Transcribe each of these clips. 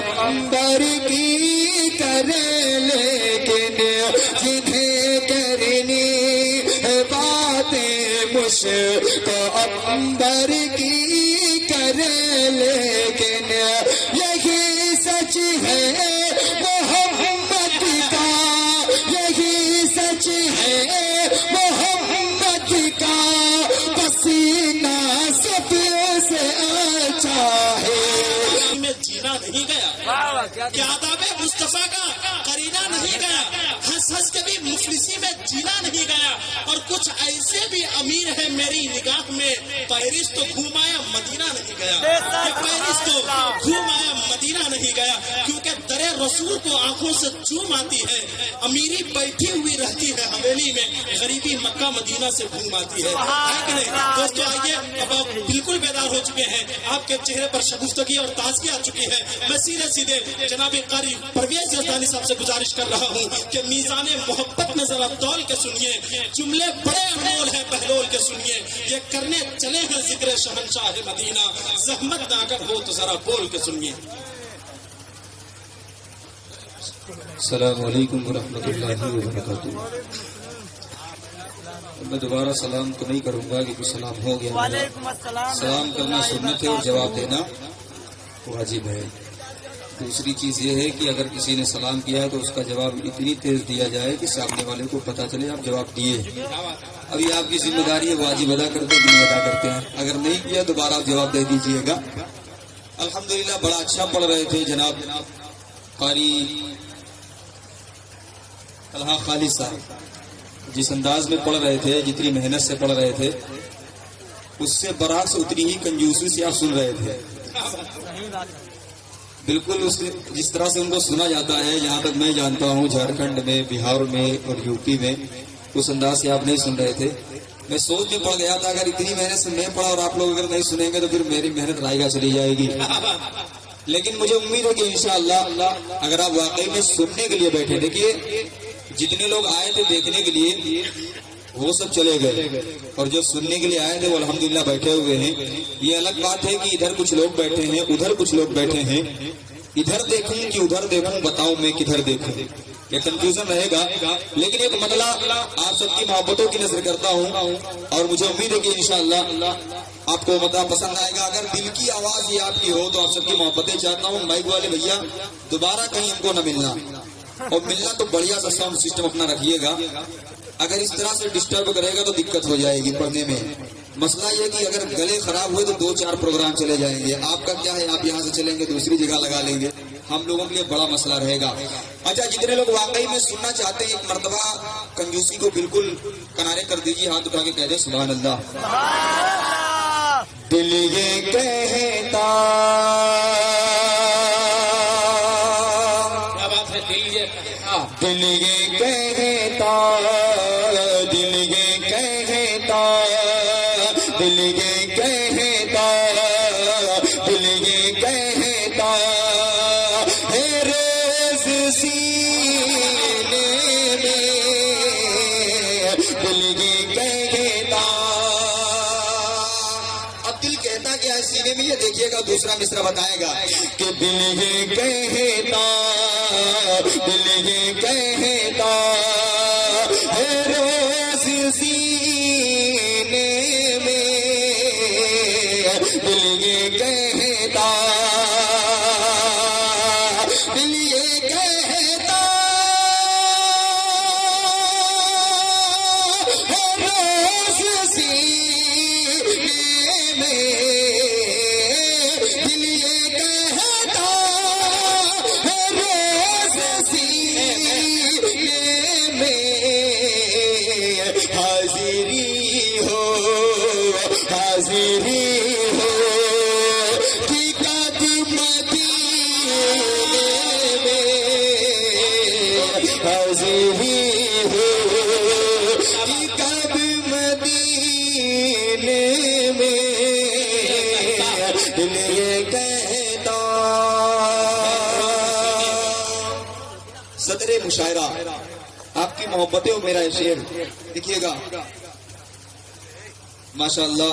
پیغمبر کی کرے، لیکن جنہیں کرنی ہے باتیں مصطفی کی کرے، لیکن یہی سچ ہے محمد کا، یہی سچ ہے محمد کا، پسینہ سب سے اچھا ہے۔ میں جینا نہیں گیا، آداب مصطفیٰ کا قرینہ نہیں گیا، ہنس ہنس کے بھی مفلسی میں جینا نہیں گیا، اور کچھ ایسے بھی امیر ہیں میری نگاہ میں، پیرس تو گھومایا مدینہ نہیں گیا، پیرس تو گھومایا مدینہ نہیں گیا، کیونکہ در رسول کو آنکھوں سے چوم آتی ہے، امیری بیٹھی ہوئی رہتی ہے حویلی میں، غریبی مکہ مدینہ سے گھوم آتی ہے کہ نہیں؟ دوستو آئیے، اب آپ بالکل بیدار ہو چکے ہیں، آپ کے چہرے پر شگفتگی اور تازگی آ چکی ہے۔ میں سیدھے جناب قاری پرویز یزدانی صاحب سے گزارش کر رہا ہوں کہ میزان محبت میں ذرا تول کے سنیے، جملے بڑے انمول ہیں بہلول کے سنیے، یہ کرنے چلے ہیں ذکر شہنشاہ مدینہ، زحمت نہ اگر ہو تو ذرا بول کے سنیے۔ السلام علیکم ورحمۃ اللہ وبرکاتہ۔ میں دوبارہ سلام تو نہیں کروں گا کیونکہ سلام ہو گیا، سلام کرنا سنت ہے اور جواب دینا واجب ہے۔ دوسری چیز یہ ہے کہ اگر کسی نے سلام کیا ہے تو اس کا جواب اتنی تیز دیا جائے کہ سامنے والے کو پتہ چلے آپ جواب دیے۔ ابھی آپ کی ذمہ داری ہے، واجب ادا کرتے ہیں، نہیں ادا کرتے ہیں، اگر نہیں کیا دوبارہ آپ جواب دے دیجیے گا۔ الحمدللہ بڑا اچھا پڑھ رہے تھے جناب قاری طلحہ خالد صاحب، جس انداز میں پڑھ رہے تھے، جتنی محنت سے پڑھ رہے تھے، اس سے برعکس اتنی ہی کنجوسی سے آپ سن رہے تھے۔ بالکل جس طرح سے ان کو سنا جاتا ہے، جہاں تک میں جانتا ہوں جھارکھنڈ میں، بہار میں اور یو پی میں، اس انداز سے آپ نہیں سن رہے تھے۔ میں سوچ میں پڑ گیا تھا اگر اتنی محنت سے میں پڑھا اور آپ لوگ اگر نہیں سنیں گے تو پھر میری محنت رائے چلی جائے گی۔ لیکن مجھے امید ہے کہ انشاءاللہ اگر آپ واقعی میں سننے کے لیے بیٹھے، دیکھیے جتنے لوگ آئے تھے دیکھنے کے لیے وہ سب چلے گئے، اور جو سننے کے لیے آئے تھے وہ الحمدللہ بیٹھے ہوئے ہیں۔ یہ الگ بات ہے کہ ادھر کچھ لوگ بیٹھے ہیں، ادھر کچھ لوگ بیٹھے ہیں، ادھر دیکھوں کہ ادھر دیکھوں، بتاؤں میں کدھر دیکھوں، یہ کنفیوژن رہے گا۔ لیکن ایک مطلع آپ سب کی محبتوں کی نظر کرتا ہوں، اور مجھے امید ہے کہ انشاءاللہ آپ کو مطلب پسند آئے گا۔ اگر دل کی آواز یہ آپ کی ہو تو آپ سب کی محبتیں چاہتا ہوں۔ مائک والے بھیا دوبارہ کہیں ہم کو نہ ملنا، اور ملنا تو بڑھیا سا ساؤنڈ سسٹم اپنا رکھیے گا۔ اگر اس طرح سے ڈسٹرب کرے گا تو دقت ہو جائے گی پڑھنے میں۔ مسئلہ یہ کہ اگر گلے خراب ہوئے تو 2-4 پروگرام چلے جائیں گے۔ آپ کا کیا ہے، آپ یہاں سے چلیں گے دوسری جگہ لگا لیں گے، ہم لوگوں کے لیے بڑا مسئلہ رہے گا۔ اچھا، جتنے لوگ واقعی میں سننا چاہتے ہیں ایک مرتبہ کنجوسی کو بالکل کنارے کر دیجیے، ہاتھ اٹھا کے کہہ دیں سبحان اللہ۔ دل یہ کہتا، کیا بات ہے، دل یہ کہتا، دل یہ کہتا، دل یہ کہتا، دل یہ کہتا، دل یہ کہتا ہے ریز سینے میں، دل یہ کہتا۔ اب دل کہتا کیا ہے سینے میں، یہ دیکھیے گا دوسرا مصرع بتائے گا کہ دل یہ کہتا، دل یہ کہتا ہے ریز سینے میں، دل یہ کہتا، دل یہ کہتا ہے ریز سینے میں، دل یہ کہتا ہے ریز سینے میں، حاضری ہو، حاضری ہو کہ قد مدینے میں، حاضری ہو کہ قد مدینے میں، دل یہ کہتا۔ صدر مشاعرہ آپ کی محبتیں اور میرا شعر دیکھیے گا، ماشاءاللہ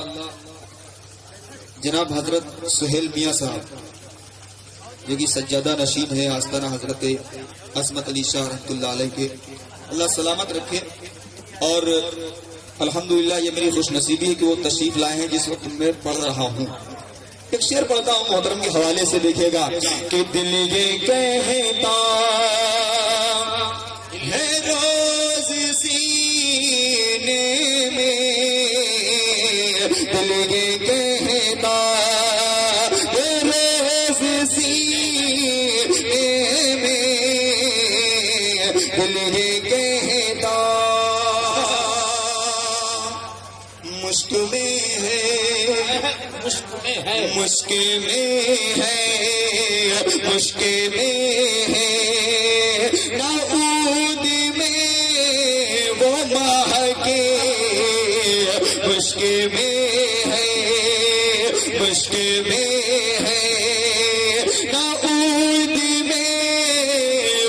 جناب حضرت سہیل میاں صاحب جو کہ سجادہ نشین ہے آستانہ حضرت عصمت علی شاہ رحمۃ اللہ علیہ کے، اللہ سلامت رکھے۔ اور الحمدللہ یہ میری خوش نصیبی ہے کہ وہ تشریف لائے ہیں جس وقت میں پڑھ رہا ہوں۔ ایک شعر پڑھتا ہوں محترم کے حوالے سے، دیکھیے گا کہ دل یہ کہتا ہے روز سینے میں، دل یہ کہتا ہے روز سینے میں، دل یہ کہتا مشک میں ہے، مشک میں ہے، مشک میں ہے، نعود میں وہ مہکے، مشک میں ہے، مشک میں ہے، نعود میں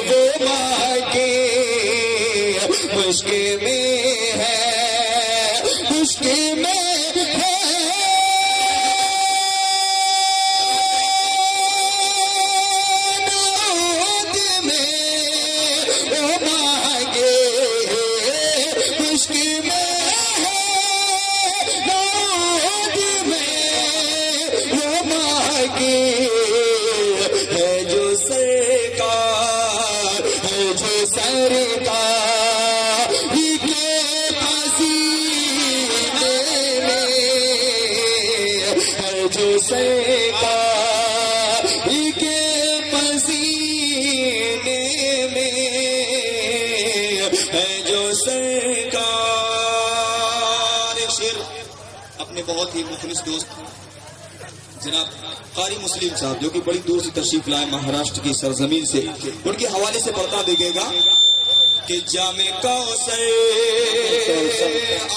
وہ مہکے، مشک میں ہے، مشک میں بہت ہی مخلص دوست جناب قاری مسلم صاحب جو کہ بڑی دور سے تشریف لائے مہاراشٹر کی سرزمین سے، ان کے حوالے سے پڑھتا دیکھے گا کہ جامع کوثر،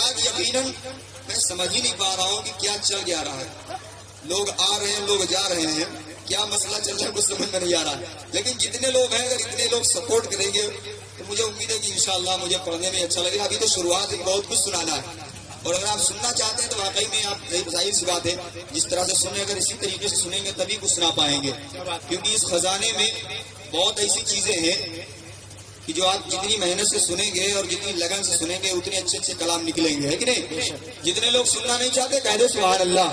آج یقیناً میں سمجھ ہی نہیں پا رہا ہوں کہ کیا چل گیا رہا ہے، لوگ آ رہے ہیں، لوگ جا رہے ہیں، کیا مسئلہ چل رہا ہے کچھ سمجھ میں نہیں آ رہا ہے، لیکن جتنے لوگ ہیں اگر اتنے لوگ سپورٹ کریں گے تو مجھے امید ہے کہ انشاءاللہ مجھے پڑھنے میں اچھا لگے گا۔ ابھی تو شروعات ہے، بہت کچھ سنانا ہے، اور اگر آپ سننا چاہتے ہیں تو واقعی میں آپ ظاہر سی بات ہے جس طرح سے سنیں، اگر اسی طریقے سے سنیں گے تبھی کچھ سنا پائیں گے، کیونکہ اس خزانے میں بہت ایسی چیزیں ہیں کہ جو آپ جتنی محنت سے سنیں گے اور جتنی لگن سے سنیں گے اتنے اچھے اچھے کلام نکلیں گے، ہے کہ نہیں؟ جتنے لوگ سننا نہیں چاہتے کہہ دے سبحان اللہ،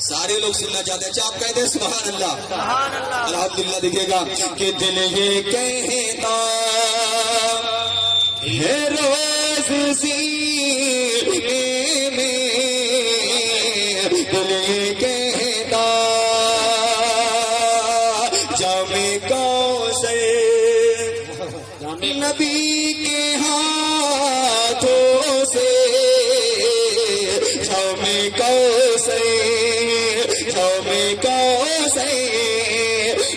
سارے لوگ سننا چاہتے ہیں، آپ کہہ دیں سبحان اللہ، الحمدللہ۔ دیکھیے گا کہ دل یہ کہتا ہے روز سینے میں، دل یہ کہتا جامع کوثر نبی کے ہاتھوں سے، جامع کوثر، جامع کوثر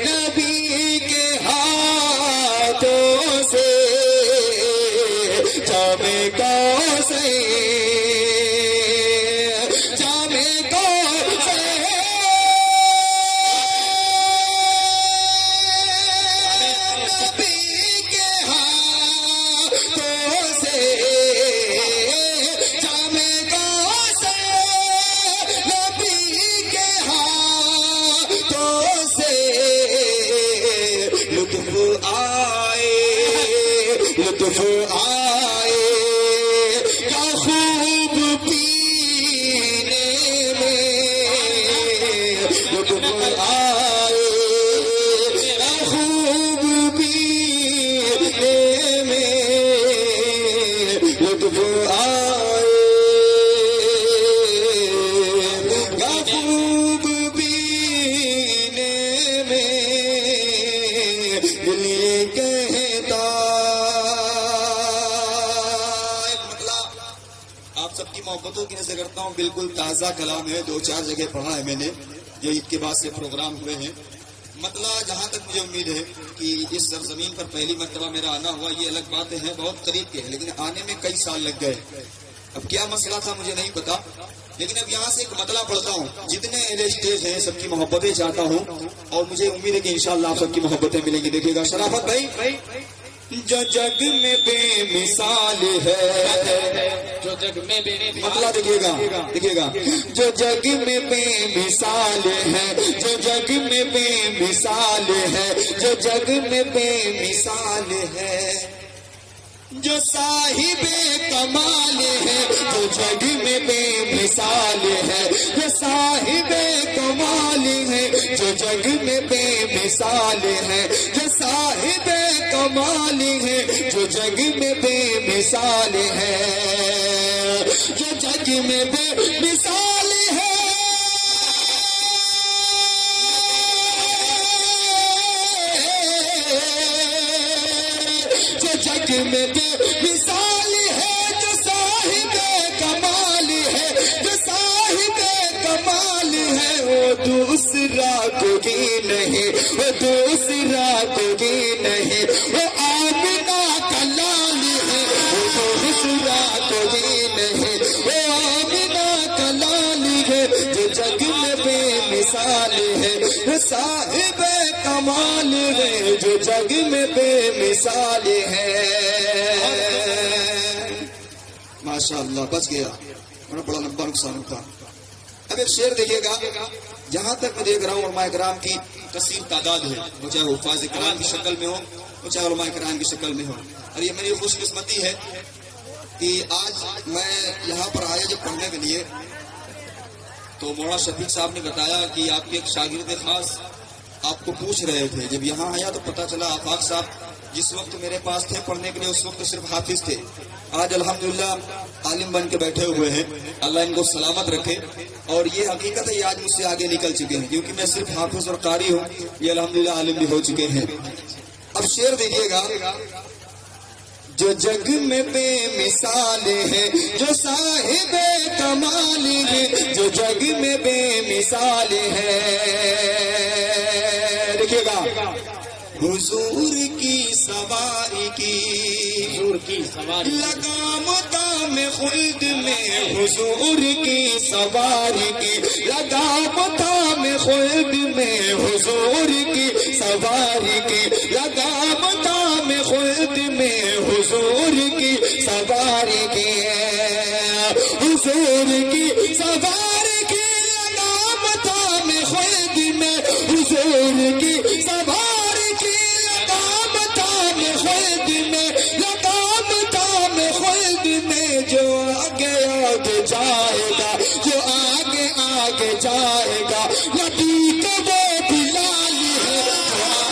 نبی کے ہاتھوں سے، جامع کوثر، جامع کوثر نبی کے ہاتھوں سے، جامع کوثر نبی کے ہاتھوں سے، لطف آئے، لطف آئے کیا خوب پینے میں، لطف آئے کیا خوب پینے میں، لطف آئے کیا خوب پینے میں، دل یہ کہتا۔ آپ سب کی محبتوں کی نظر کرتا ہوں، بالکل تازہ کلام ہے، 2-4 جگہ پڑھا ہے میں نے، جو عید کے بعد سے پروگرام ہوئے ہیں۔ مطلب جہاں تک مجھے امید ہے کہ اس سرزمین پر پہلی مرتبہ میرا آنا ہوا، یہ الگ باتیں ہیں بہت قریب کے ہیں، لیکن آنے میں کئی سال لگ گئے۔ اب کیا مسئلہ تھا مجھے نہیں پتا، لیکن اب یہاں سے ایک مطلب پڑھتا ہوں، جتنے اہل اسٹیج ہیں سب کی محبتیں چاہتا ہوں، اور مجھے امید ہے کہ انشاءاللہ آپ سب کی محبتیں ملیں گی۔ دیکھیے گا شرافت بھائی، جو جگ میں بے مثال ہے، جو جگ میں بے مطلب دیکھیے گا جو جگ میں بے مثال ہے، جو جگ میں بے مثال ہے، جو جگ میں بے مثال ہے، جو صاحب کمال ہے، جو جگ میں بے مثال ہے، جو صاحب کمال ہے، جو جگ میں بے مثال ہے، جو صاحب کمال ہے، جو جگ میں بے مثال ہے، جو جگ میں بے مثال ہے، جو جگ میں بے مثال ہے، جو صاحب کمال ہے، جو صاحب کمال ہے، وہ دوسرا کوئی نہیں، وہ دوسرا کوئی نہیں، وہ آمنہ کا لال ہے، وہ دوسرا کوئی نہیں، وہ آمنہ کا لال ہے، جو جگ میں بے مثال ہے، وہ صاحب کمال ہے، جو جگ میں بے مثال ہے۔ ماشاء اللہ بچ گیا، ورنہ بڑا لمبا نقصان ہوتا۔ اب ایک شعر دیکھیے گا، جہاں تک میں دیکھ رہا ہوں علماء کرام کی کثیر تعداد ہے، وہ چاہے حفاظ کرام کی شکل میں ہو، وہ چاہے علماء کرام کی شکل میں ہو، اور یہ میری خوش قسمتی ہے کہ آج میں یہاں پر آیا جب پڑھنے کے لیے، تو مولانا شفیق صاحب نے بتایا کہ آپ کے ایک شاگرد خاص آپ کو پوچھ رہے تھے۔ جب یہاں آیا تو پتہ چلا آفاق صاحب جس وقت میرے پاس تھے پڑھنے کے لیے اس وقت صرف حافظ تھے، آج الحمدللہ عالم بن کے بیٹھے ہوئے ہیں، اللہ ان کو سلامت رکھے۔ اور یہ حقیقت ہے، یہ آج مجھ سے آگے نکل چکے ہیں، کیونکہ میں صرف حافظ اور قاری ہوں، یہ الحمدللہ عالم بھی ہو چکے ہیں۔ اب شعر دیکھیے گا، جو جگ میں بے مثال ہے، جو صاحب کمال ہے، جو جگ میں بے مثال ہے، دیکھیے گا، حضور کی سواری کی، حضور کی سواری لگام دام خلد میں، حضور کی سواری کی، لگام دام خلد میں، حضور کی سواری کی، لگام دام خلد میں، حضور کی سواری کی، حضور کی سواری کی، لگام دام خلد میں، حضور کی سواری کی، لگام دام خلد میں، لگام دام خلد میں، جو آگے آگے جائے گا، جو آگے آگے جائے گا، نبی کا وہ بلال ہے، جو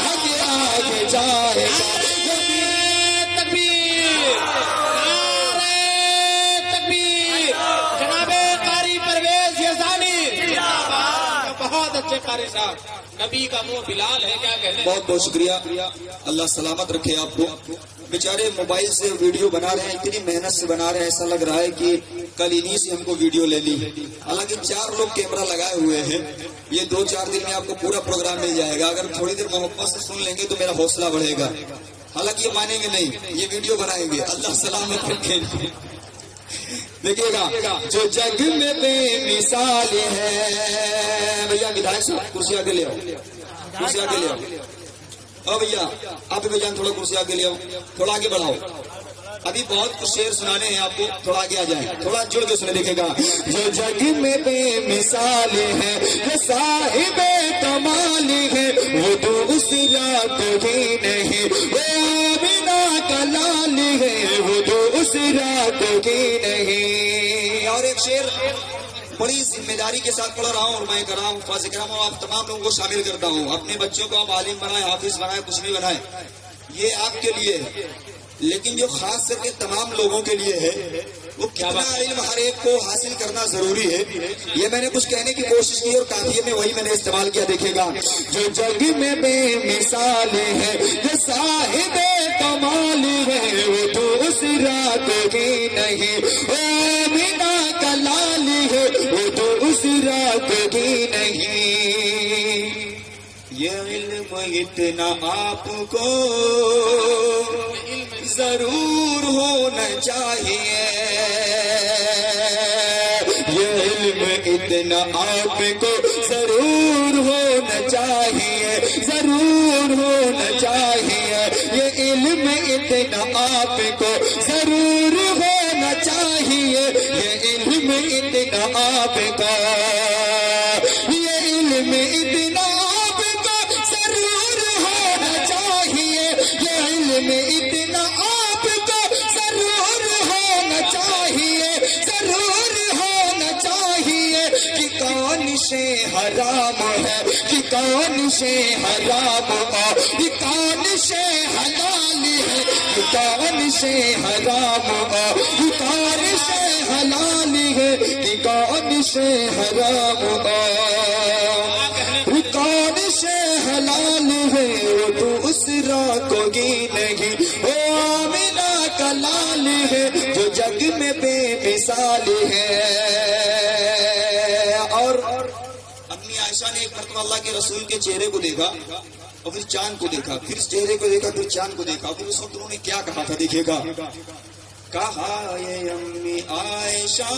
آگے آگے جائے گا۔ بہت اچھے قاری صاحب، نبی کا وہ بلال ہے، کیا کہنے۔ بہت بہت شکریہ، اللہ سلامت رکھے آپ کو۔ بیچارے موبائل سے ویڈیو بنا رہے ہیں، اتنی محنت سے بنا رہے ہیں، ایسا لگ رہا ہے کہ کل انہی سے ہم کو ویڈیو لے لی۔ حالانکہ 4 لوگ کیمرہ لگائے ہوئے ہیں، یہ 2-4 دن میں آپ کو پورا پروگرام مل جائے گا۔ اگر تھوڑی دیر محبت سے سن لیں گے تو میرا حوصلہ بڑھے گا۔ حالانکہ یہ مانیں گے نہیں، یہ ویڈیو بنائیں گے، اللہ سلامت رکھے۔ دیکھیے گا، جو جگ میں بے مثال ہے، بھیا ودھائک صاحب کرسی آگے لے آؤ، کرسی آگے لے آؤ، او بھیا آپ بھی جان تھوڑا کرسی آگے لے آؤ، تھوڑا آگے بڑھاؤ، ابھی بہت کچھ شعر سنانے ہیں آپ کو، تھوڑا آگے آ جائیں، تھوڑا جڑ کے سنے۔ دیکھے گا، جو جگ میں بے مثال ہے، جو صاحب کمال ہے، وہ دوسرا کوئی نہیں، وہ آمنہ کا لال ہے، وہ دوسرا کوئی نہیں۔ اور ایک شعر بڑی ذمہ داری کے ساتھ پڑھ رہا ہوں، اور میں کرام حفاظ کرام اور آپ تمام لوگوں کو شامل کرتا ہوں۔ اپنے بچوں کو آپ عالم بنائیں، حافظ بنائیں، کچھ بھی بنائیں، یہ آپ کے لیے ہے، لیکن جو خاص کر کے تمام لوگوں کے لیے ہے، وہ کتنا علم ہر ایک کو حاصل کرنا ضروری ہے، یہ میں نے کچھ کہنے کی کوشش کی اور قافیے میں وہی میں نے استعمال کیا۔ دیکھے گا، جو جگ میں بے مثال ہے، جو صاحب کمال ہے، وہ دوسرا کوئی نہیں، وہ آمنہ کا لال ہے، وہ دوسرا کوئی نہیں۔ یہ علم اتنا آپ کو ضرور ہونا چاہیے، یہ علم اتنا آپ کو ضرور ہونا چاہیے، ضرور ہونا چاہیے، یہ علم اتنا اتنا آپ کو ضرور ہونا چاہیے، یہ علم اتنا آپ کا، یہ علم اتنا آپ کا ضرور ہونا چاہیے، یہ علم اتنا آپ کو ضرور ہونا چاہیے، ضرور ہونا چاہیے کہ کون شے حرام ہے، کہ کون شے حرام ہے، کہ کون شے حلال ہے، کہ کون شے حرام ہے، کہ کون شے حلال ہے، کہ کون شے حرام ہے، کون شے حلال ہے وہ دوسرا کوئی نہیں، وہ آمنہ کا لال ہے جو جگ میں بے مثال ہے۔ اور امی عائشہ نے ایک مرتبہ اللہ کے رسول کے چہرے کو دیکھا اور پھر چاند کو دیکھا، پھر اس چہرے کو دیکھا، پھر چاند کو دیکھا، پھر اس وقت انہوں نے کیا کہا تھا دیکھیے گا، کہا یہ امی عائشہ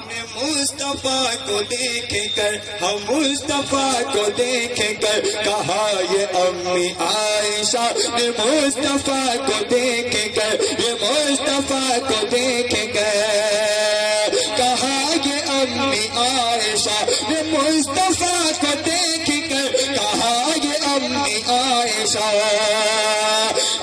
نے مصطفیٰ کو دیکھ کر، ہم مصطفیٰ کو دیکھ کر، کہا یہ امی عائشہ نے مصطفیٰ کو دیکھ کر، یہ مصطفیٰ کو دیکھ کر، کہا یہ امی عائشہ نے مصطفیٰ کو دیکھ کر، کہا یہ امی عائشہ،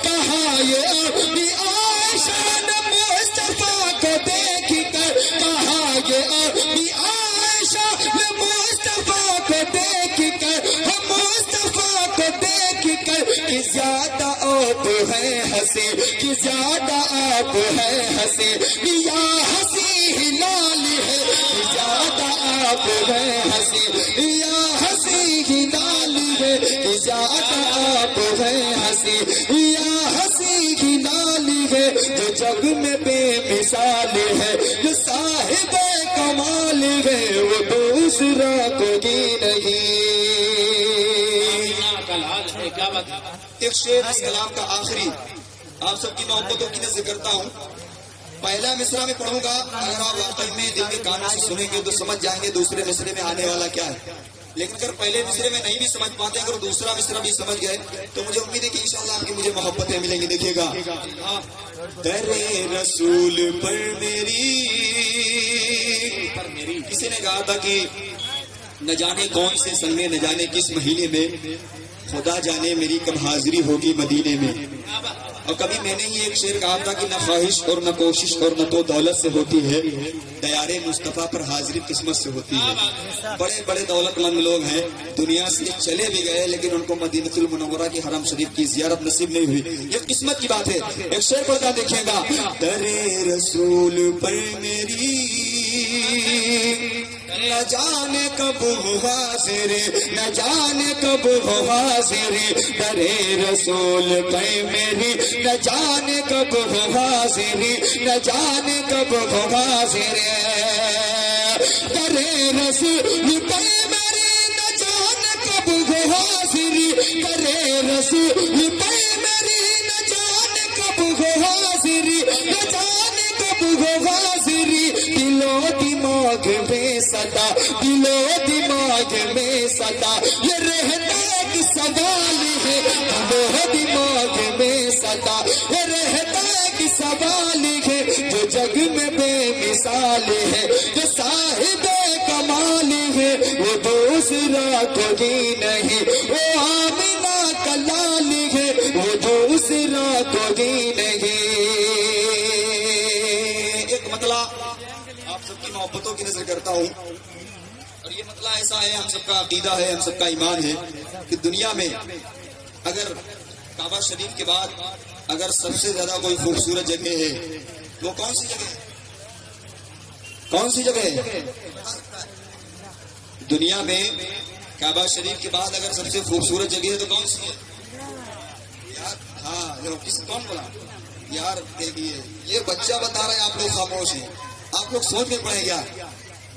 کہا یہ امی عائشہ نے مصطفیٰ کو دیکھ کر، کہا یہ امی عائشہ نے مصطفیٰ کو دیکھ کر، ہم مصطفیٰ کو دیکھ کر، کہ زیادہ آپ ہے ہنسی، کہ زیادہ آپ ہے ہنسی، یا ہنسی ہلال ہے، کہ زیادہ آپ ہے ہنسی، یا ہنسی ہلال ہے، کہ زیادہ آپ ہے ہنسی، یا ہنسی ہلال ہے جو جگ میں بے مثال ہے، جو صاحب کمال ہے وہ دوسرا کوئی نہیں۔ ایک شعر اس کلام کا آخری آپ سب کی محبتوں کی نظر کرتا ہوں، پہلا مصرع میں پڑھوں گا، اگر آپ واقعی میں دل کے کانوں سے سنیں گے تو سمجھ جائیں گے دوسرے مصرے میں آنے والا کیا ہے، لیکن اگر پہلے مصرے میں نہیں بھی سمجھ پاتے، اگر دوسرا مصرع بھی سمجھ گئے تو مجھے امید ہے کہ انشاءاللہ آپ کی مجھے محبتیں ملیں گی۔ دیکھیے گا، در رسول پر میری، کسی نے کہا تھا کہ نہ جانے کون سے سن میں، نہ جانے کس مہینے میں، خدا جانے میری کب حاضری ہوگی مدینے میں، اور کبھی میں نے ہی ایک شعر کہا تھا کہ نہ خواہش اور نہ کوشش اور نہ تو دولت سے ہوتی ہے، دیار مصطفیٰ پر حاضری قسمت سے ہوتی ہے۔ بڑے بڑے دولت مند لوگ ہیں، دنیا سے چلے بھی گئے لیکن ان کو مدینہ المنورہ کی حرم شریف کی زیارت نصیب نہیں ہوئی، یہ قسمت کی بات ہے۔ ایک شعر پڑھتا دیکھیے گا، در رسول پر میری نہ جانے کب ہو حاضر، نہ جانے کب ہو حاضر، در رسول پہ میری نہ جانے کب ہو حاضر، نہ جانے کب ہو حاضر، در رسول پہ میری نہ جانے کب ہو حاضر، در رسول پہ میری نہ جانے کب ہو حاضر، نہ جانے کب ہو حاضر، دل و دماغ میں سدا، دل و دماغ میں سدا، یہ رہتا ایک سوال ہے، دل و دماغ میں سدا، یہ رہتا ایک سوال ہے، جو جگ میں بے مثال ہے، جو صاحب کمال ہے وہ دوسرا کوئی نہیں، وہ آمنہ کا لال ہے وہ دوسرا کوئی نہیں۔ ایک مطلع آپ سب کی محبتوں کی نظر کرتا ہوں، اور یہ مطلع ایسا ہے، ہم سب کا عقیدہ ہے، ہم سب کا ایمان ہے کہ دنیا میں اگر کعبہ شریف کے بعد اگر سب سے زیادہ کوئی خوبصورت جگہ ہے وہ کون سی جگہ ہے؟ کون سی جگہ ہے دنیا میں؟ کعبہ شریف کے بعد اگر سب سے خوبصورت جگہ ہے تو کون سی ہے یار؟ ہاں، کون بولا یار؟ دیکھیے یہ بچہ بتا رہا ہے، آپ لوگ خاموش ہیں، آپ لوگ سوچ کے پڑھیں گیا۔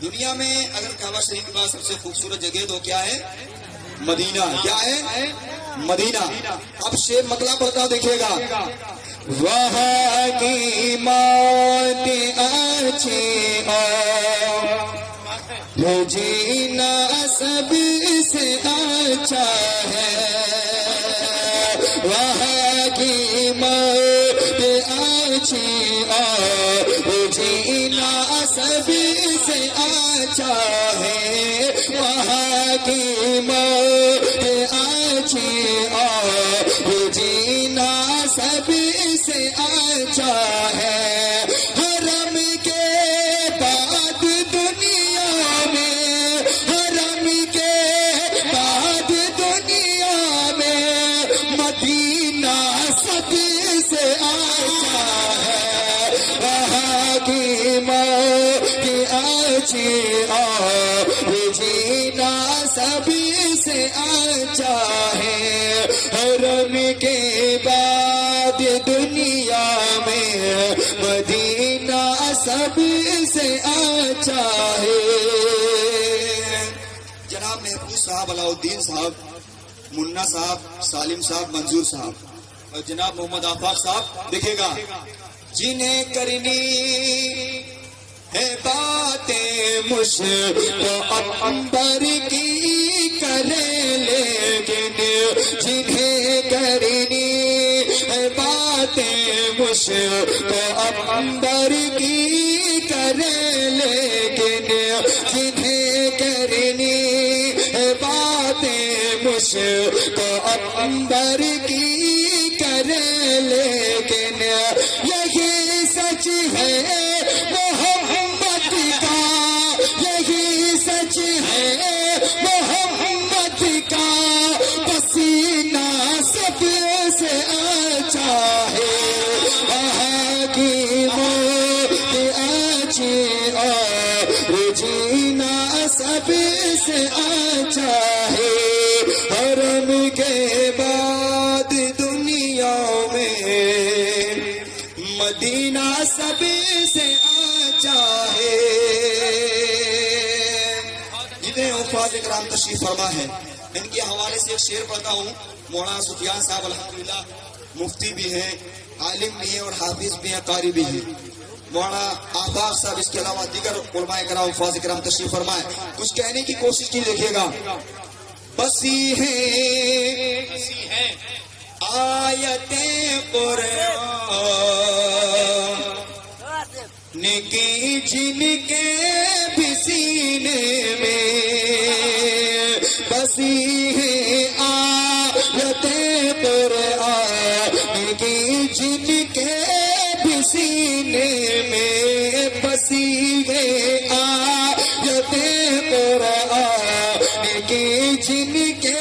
دنیا میں اگر کعبہ شریف کے بعد سب سے خوبصورت جگہ تو کیا ہے؟ مدینہ۔ کیا ہے؟ مدینہ۔ اب شعر مطلب پڑھتا دیکھیے گا، وہاں کی موت اچھی ہو، جینا سب سے اچھا ہے، وہاں کی اور جینا سبھی سے اچھا ہے، وہاں کی موت اچھی اور جینا سبھی سے اچھا ہے، حرم کے بعد دنیا میں، حرم کے بعد دنیا میں مدینہ سب سے اچھا ہے، وہاں کی موت اچھی اور جینا سبھی سے اچھا ہے، حرم کے بعد دنیا میں مدینہ سب سے اچھا ہے۔ جناب محفوظ صاحب، علاء الدین صاحب، منا صاحب، سالم صاحب، منظور صاحب اور جناب محمد آفاق صاحب دیکھے گا، جنہیں کرنی ہے باتیں مشک عنبر کی کریں، لیکن جنہیں کرنی ہے باتیں مشک عنبر کی کریں، لیکن جنہیں کرنی ہے باتیں مشک عنبر کی کریں، لیکن یہی سچ ہے محمد کا، یہی سچ ہے محمد کا، پسینہ سب سے اچھا ہے، وہاں کی موت اچھی اور جینا سب سے اچھا ہے، حرم کے بعد دنیا میں مدینہ سب سے اچھا ہے۔ جتنے حفاظ کرام تشریف فرما ہے، ان کے حوالے سے ایک شعر پڑھتا ہوں۔ مولانا سفیان صاحب الحمدللہ مفتی بھی ہیں، عالم بھی ہیں اور حافظ بھی ہیں، قاری بھی ہیں۔ مولانا آفاق صاحب اس کے علاوہ دیگر علماء کرام حفاظ کرام تشریف فرمائے، کچھ کہنے کی کوشش کی، دیکھیے گا۔ بسی ہے آیتیں قرآن کی جن کے بھی سینے میں، بسی ہے آیتیں قرآن کی جن کے بھی سینے میں، بسی ہے آیتیں قرآن کی جن کے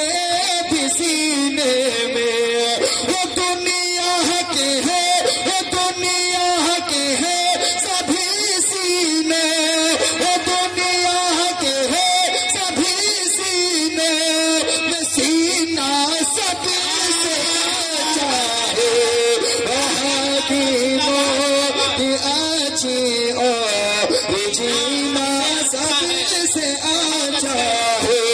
بھی سینے میں، وہ دنیا کے ہے، وہ دنیا کے ہے سبھی سینے، وہ دنیا کے ہے سبھی سینے میں، سینہ سب سے اچھا ہے، وہاں کی موت اچھی اور جینا سب سے اچھا ہے،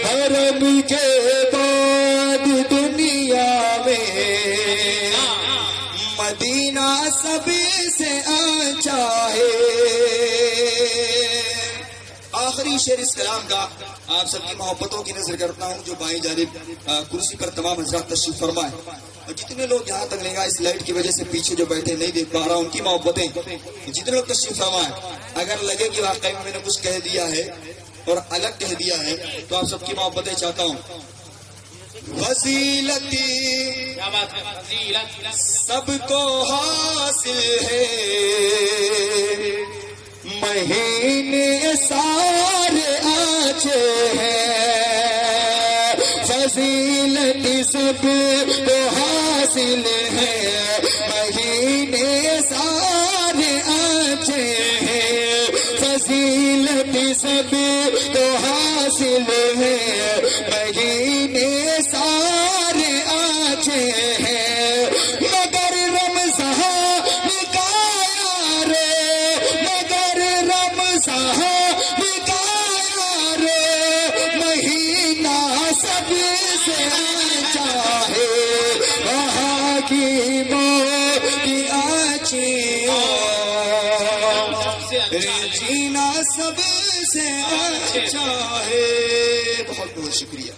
حرم کے بعد دنیا میں مدینہ سب سے اچھا ہے۔ آخری شعر اس کلام کا آپ سب کی محبتوں کی نظر کرتا ہوں، جو بائیں جانب کرسی پر تمام حضرات تشریف فرمائے، اور جتنے لوگ یہاں تک لیں گا اس لائٹ کی وجہ سے پیچھے جو بیٹھے نہیں دیکھ پا رہا ان کی محبتیں، جتنے لوگ تشریف فرمائے، اگر لگے کہ واقعی میں نے کچھ کہہ دیا ہے اور الگ کہہ دیا ہے تو آپ سب کی محبتیں چاہتا ہوں۔ فضیلتی کیا بات ہے، فضیلت سب کو حاصل ہے، مہینے سارے اچھے ہیں، فضیلت سب کو حاصل ہے، مہینے سارے اچھے ہیں، فضیلت سب کو حاصل ہے، مہینے سارے اچھے ہیں، مگر رمضان کا یار، مگر رمضان کا یار، مہینہ سب سے اچھا ہے، وہاں کی موت اچھی اور جینا سب سے اچھا ہے۔ بہت بہت شکریہ۔